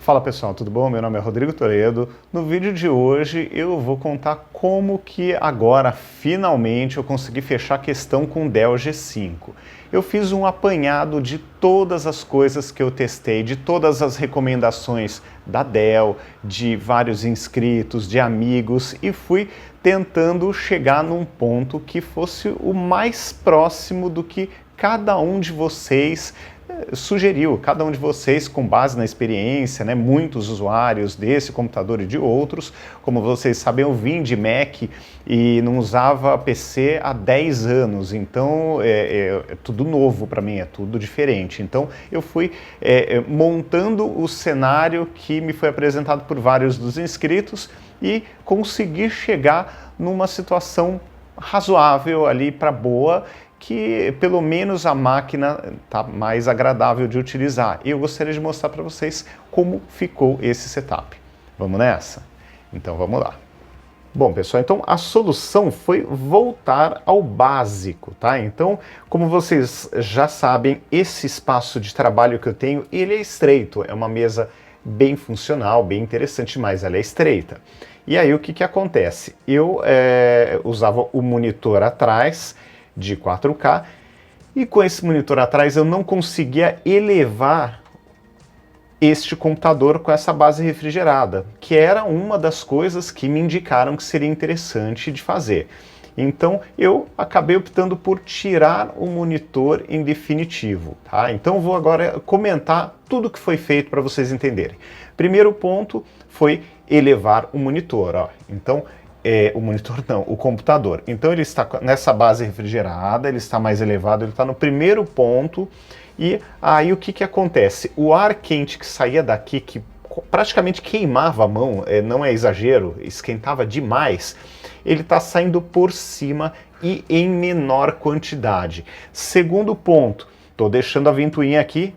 Fala pessoal, tudo bom? Meu nome é Rodrigo Toledo. No vídeo de hoje eu vou contar como que agora finalmente eu consegui fechar a questão com o Dell G5. Eu fiz um apanhado de todas as coisas que eu testei, de todas as recomendações da Dell, de vários inscritos, de amigos e fui tentando chegar num ponto que fosse o mais próximo do que cada um de vocês sugeriu, cada um de vocês com base na experiência, né, muitos usuários desse computador e de outros. Como vocês sabem, eu vim de Mac e não usava PC há 10 anos, então é tudo novo para mim, é tudo diferente. Então eu fui montando o cenário que me foi apresentado por vários dos inscritos e consegui chegar numa situação razoável ali para boa, que pelo menos a máquina está mais agradável de utilizar. E eu gostaria de mostrar para vocês como ficou esse setup. Vamos nessa? Então vamos lá. Bom, pessoal, então a solução foi voltar ao básico, tá? Então, como vocês já sabem, esse espaço de trabalho que eu tenho, ele é estreito, é uma mesa bem funcional, bem interessante, mas ela é estreita. E aí o que acontece? Eu usava o monitor atrás, de 4K, e com esse monitor atrás eu não conseguia elevar este computador com essa base refrigerada, que era uma das coisas que me indicaram que seria interessante de fazer. Então eu acabei optando por tirar o monitor em definitivo, tá? Então eu vou agora comentar tudo que foi feito para vocês entenderem. Primeiro ponto foi elevar o monitor, ó. Então o monitor não, o computador. Então ele está nessa base refrigerada, ele está mais elevado, ele está no primeiro ponto. E aí o que acontece? O ar quente que saía daqui, que praticamente queimava a mão, não é exagero, esquentava demais, ele está saindo por cima e em menor quantidade. Segundo ponto, estou deixando a ventoinha aqui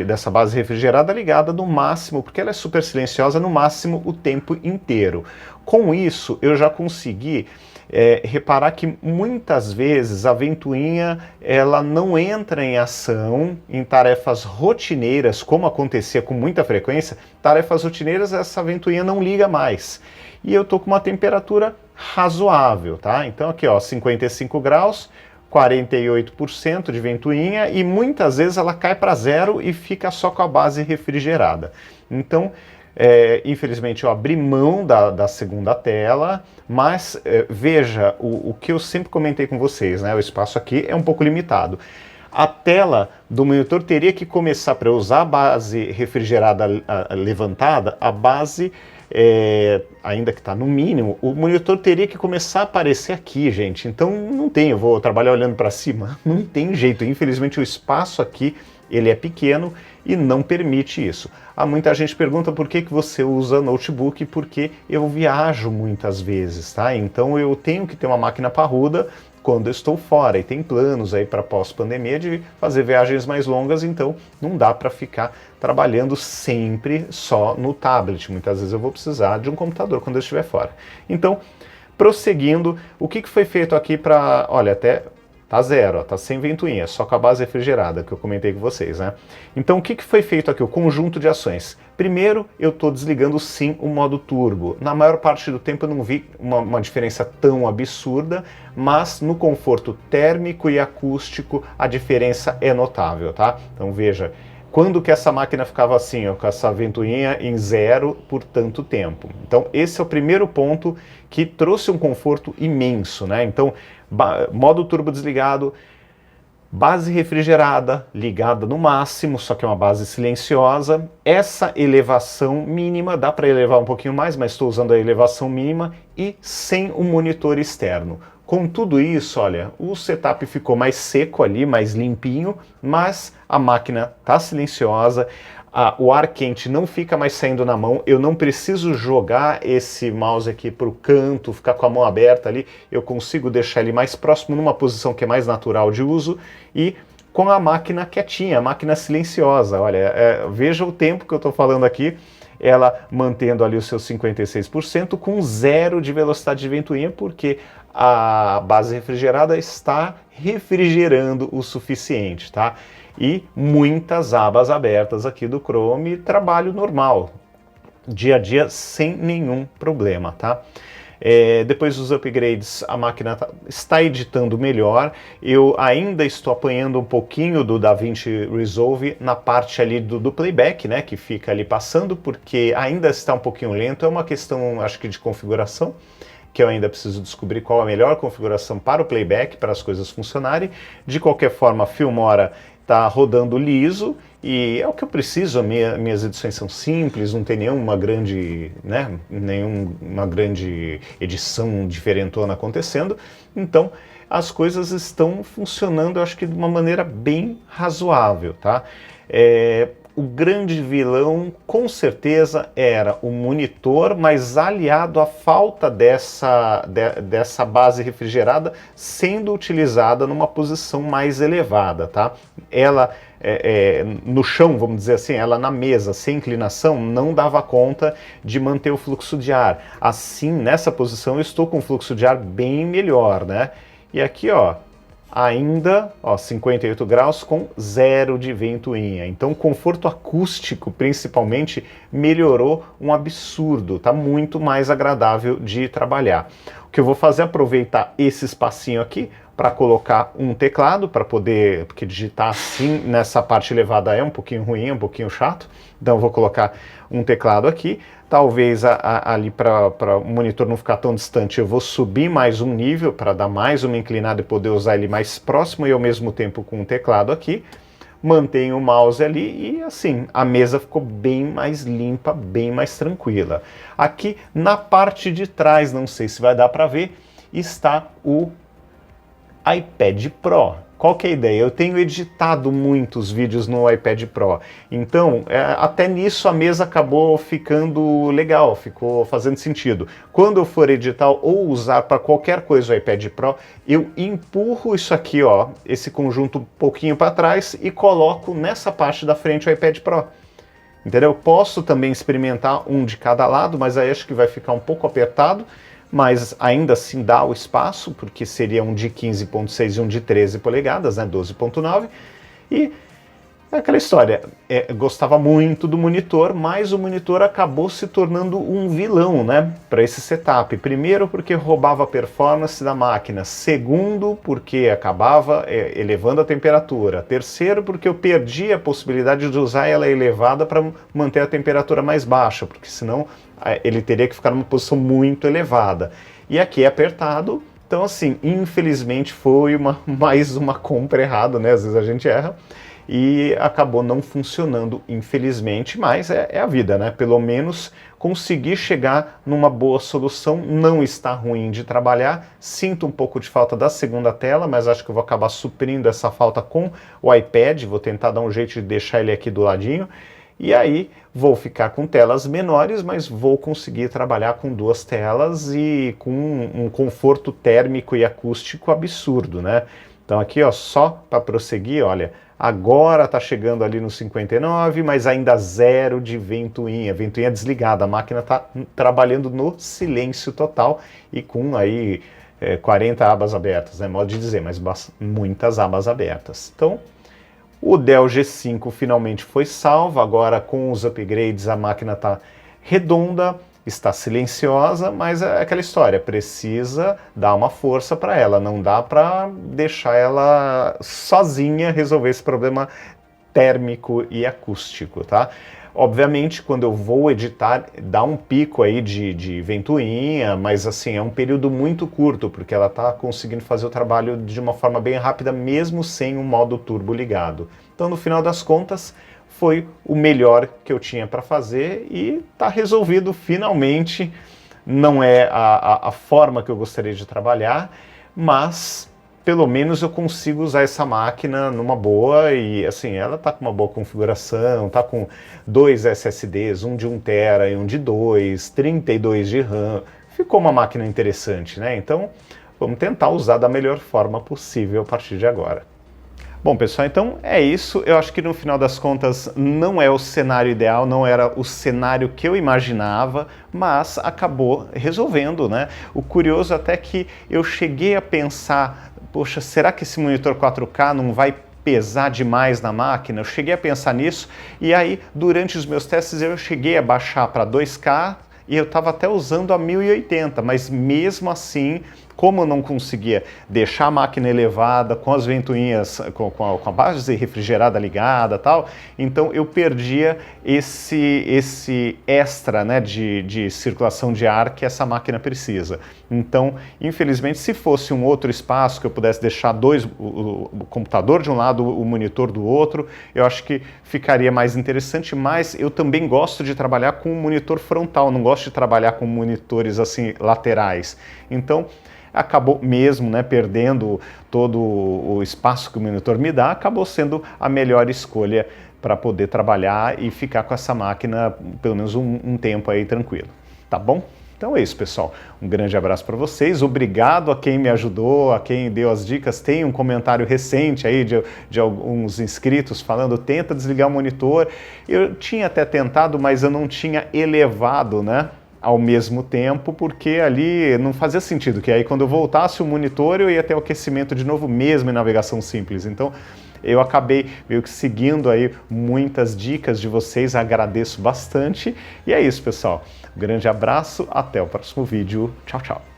dessa base refrigerada ligada no máximo, porque ela é super silenciosa, no máximo o tempo inteiro. Com isso, eu já consegui reparar que muitas vezes a ventoinha ela não entra em ação em tarefas rotineiras, como acontecia com muita frequência. Tarefas rotineiras, essa ventoinha não liga mais. E eu estou com uma temperatura razoável, tá? Então aqui, ó, 55 graus, 48% de ventoinha, e muitas vezes ela cai para zero e fica só com a base refrigerada. Então, infelizmente eu abri mão da segunda tela, mas veja, o que eu sempre comentei com vocês, né? O espaço aqui é um pouco limitado. A tela do monitor teria que começar, para eu usar a base refrigerada levantada, a base ainda que está no mínimo, o monitor teria que começar a aparecer aqui, gente. Então não tem, eu vou trabalhar olhando para cima, não tem jeito. Infelizmente o espaço aqui ele é pequeno e não permite isso. Muita gente pergunta por que você usa notebook, porque eu viajo muitas vezes, tá? Então eu tenho que ter uma máquina parruda quando eu estou fora, e tem planos aí para pós-pandemia de fazer viagens mais longas, então não dá para ficar trabalhando sempre só no tablet. Muitas vezes eu vou precisar de um computador quando eu estiver fora. Então, prosseguindo, o que foi feito aqui para... Olha, até tá zero, ó, tá sem ventoinha, só com a base refrigerada, que eu comentei com vocês, né? Então, o que foi feito aqui? O conjunto de ações. Primeiro, eu estou desligando sim o modo turbo. Na maior parte do tempo eu não vi uma diferença tão absurda, mas no conforto térmico e acústico a diferença é notável, tá? Então veja, quando que essa máquina ficava assim, ó, com essa ventoinha em zero por tanto tempo. Então esse é o primeiro ponto que trouxe um conforto imenso, né? Então, modo turbo desligado, base refrigerada, ligada no máximo, só que é uma base silenciosa. Essa elevação mínima, dá para elevar um pouquinho mais, mas estou usando a elevação mínima e sem o monitor externo. Com tudo isso, olha, o setup ficou mais seco ali, mais limpinho, mas a máquina está silenciosa, o ar quente não fica mais saindo na mão, eu não preciso jogar esse mouse aqui para o canto, ficar com a mão aberta ali, eu consigo deixar ele mais próximo, numa posição que é mais natural de uso, e com a máquina quietinha, a máquina silenciosa. Olha, veja o tempo que eu estou falando aqui, ela mantendo ali os seus 56% com zero de velocidade de ventoinha, porque a base refrigerada está refrigerando o suficiente, tá? E muitas abas abertas aqui do Chrome, trabalho normal, dia a dia sem nenhum problema, tá? Depois dos upgrades, a máquina está editando melhor. Eu ainda estou apanhando um pouquinho do DaVinci Resolve na parte ali do playback, né, que fica ali passando, porque ainda está um pouquinho lento. É uma questão, acho que, de configuração, que eu ainda preciso descobrir qual a melhor configuração para o playback, para as coisas funcionarem. De qualquer forma, a Filmora está rodando liso, e é o que eu preciso. Minhas edições são simples, não tem nenhuma grande, né, nenhuma grande edição diferentona acontecendo, então as coisas estão funcionando, eu acho que de uma maneira bem razoável, tá? O grande vilão, com certeza, era o monitor, mas aliado à falta dessa base refrigerada sendo utilizada numa posição mais elevada, tá? Ela no chão, vamos dizer assim, ela na mesa, sem inclinação, não dava conta de manter o fluxo de ar. Assim, nessa posição, eu estou com um fluxo de ar bem melhor, né? E aqui, ó, ainda, ó, 58 graus com zero de ventoinha. Então o conforto acústico, principalmente, melhorou um absurdo. Tá muito mais agradável de trabalhar. O que eu vou fazer é aproveitar esse espacinho aqui para colocar um teclado, para poder, porque digitar assim nessa parte elevada é um pouquinho ruim, é um pouquinho chato. Então eu vou colocar um teclado aqui. Talvez ali para o monitor não ficar tão distante, eu vou subir mais um nível para dar mais uma inclinada e poder usar ele mais próximo e ao mesmo tempo com o teclado aqui. Mantenho o mouse ali e assim, a mesa ficou bem mais limpa, bem mais tranquila. Aqui na parte de trás, não sei se vai dar para ver, está o iPad Pro. Qual que é a ideia? Eu tenho editado muitos vídeos no iPad Pro, então até nisso a mesa acabou ficando legal, ficou fazendo sentido. Quando eu for editar ou usar para qualquer coisa o iPad Pro, eu empurro isso aqui, ó, esse conjunto um pouquinho para trás e coloco nessa parte da frente o iPad Pro. Entendeu? Posso também experimentar um de cada lado, mas aí acho que vai ficar um pouco apertado, mas ainda assim dá o espaço, porque seria um de 15.6 e um de 13 polegadas, né, 12.9, e é aquela história, gostava muito do monitor, mas o monitor acabou se tornando um vilão, né, para esse setup. Primeiro porque roubava a performance da máquina, segundo porque acabava elevando a temperatura, terceiro porque eu perdi a possibilidade de usar ela elevada para manter a temperatura mais baixa, porque senão ele teria que ficar numa posição muito elevada. E aqui é apertado, então assim, infelizmente foi mais uma compra errada, né? Às vezes a gente erra, e acabou não funcionando, infelizmente, mas é a vida, né? Pelo menos consegui chegar numa boa solução, não está ruim de trabalhar, sinto um pouco de falta da segunda tela, mas acho que eu vou acabar suprindo essa falta com o iPad, vou tentar dar um jeito de deixar ele aqui do ladinho, e aí vou ficar com telas menores, mas vou conseguir trabalhar com duas telas e com um conforto térmico e acústico absurdo, né? Então aqui, ó, só para prosseguir, olha, agora está chegando ali no 59, mas ainda zero de ventoinha desligada, a máquina está trabalhando no silêncio total e com aí 40 abas abertas, né? Modo de dizer, mas muitas abas abertas. Então, o Dell G5 finalmente foi salvo, agora com os upgrades a máquina está redonda, está silenciosa, mas é aquela história, precisa dar uma força para ela, não dá para deixar ela sozinha resolver esse problema térmico e acústico, tá? Obviamente, quando eu vou editar, dá um pico aí de ventoinha, mas assim, é um período muito curto, porque ela está conseguindo fazer o trabalho de uma forma bem rápida, mesmo sem o modo turbo ligado. Então, no final das contas, foi o melhor que eu tinha para fazer e está resolvido finalmente. Não é a forma que eu gostaria de trabalhar, mas pelo menos eu consigo usar essa máquina numa boa e assim, ela está com uma boa configuração, está com 2 SSDs, um de 1 TB e um de 2, 32 de RAM, ficou uma máquina interessante, né? Então vamos tentar usar da melhor forma possível a partir de agora. Bom, pessoal, então é isso. Eu acho que no final das contas não é o cenário ideal, não era o cenário que eu imaginava, mas acabou resolvendo, né? O curioso até que eu cheguei a pensar, poxa, será que esse monitor 4K não vai pesar demais na máquina? Eu cheguei a pensar nisso e aí, durante os meus testes, eu cheguei a baixar para 2K e eu estava até usando a 1080, mas mesmo assim, como eu não conseguia deixar a máquina elevada, com as ventoinhas, com a base refrigerada ligada e tal, então eu perdia esse extra, né, de circulação de ar que essa máquina precisa. Então, infelizmente, se fosse um outro espaço que eu pudesse deixar o computador de um lado, o monitor do outro, eu acho que ficaria mais interessante, mas eu também gosto de trabalhar com um monitor frontal, não gosto de trabalhar com monitores assim laterais. Então, acabou mesmo, né, perdendo todo o espaço que o monitor me dá, acabou sendo a melhor escolha para poder trabalhar e ficar com essa máquina pelo menos um tempo aí tranquilo, tá bom? Então é isso, pessoal. Um grande abraço para vocês. Obrigado a quem me ajudou, a quem deu as dicas. Tem um comentário recente aí de alguns inscritos falando, tenta desligar o monitor. Eu tinha até tentado, mas eu não tinha elevado, né, ao mesmo tempo, porque ali não fazia sentido, que aí quando eu voltasse o monitor eu ia ter o aquecimento de novo mesmo em navegação simples. Então eu acabei meio que seguindo aí muitas dicas de vocês, agradeço bastante. E é isso, pessoal. Um grande abraço, até o próximo vídeo. Tchau, tchau.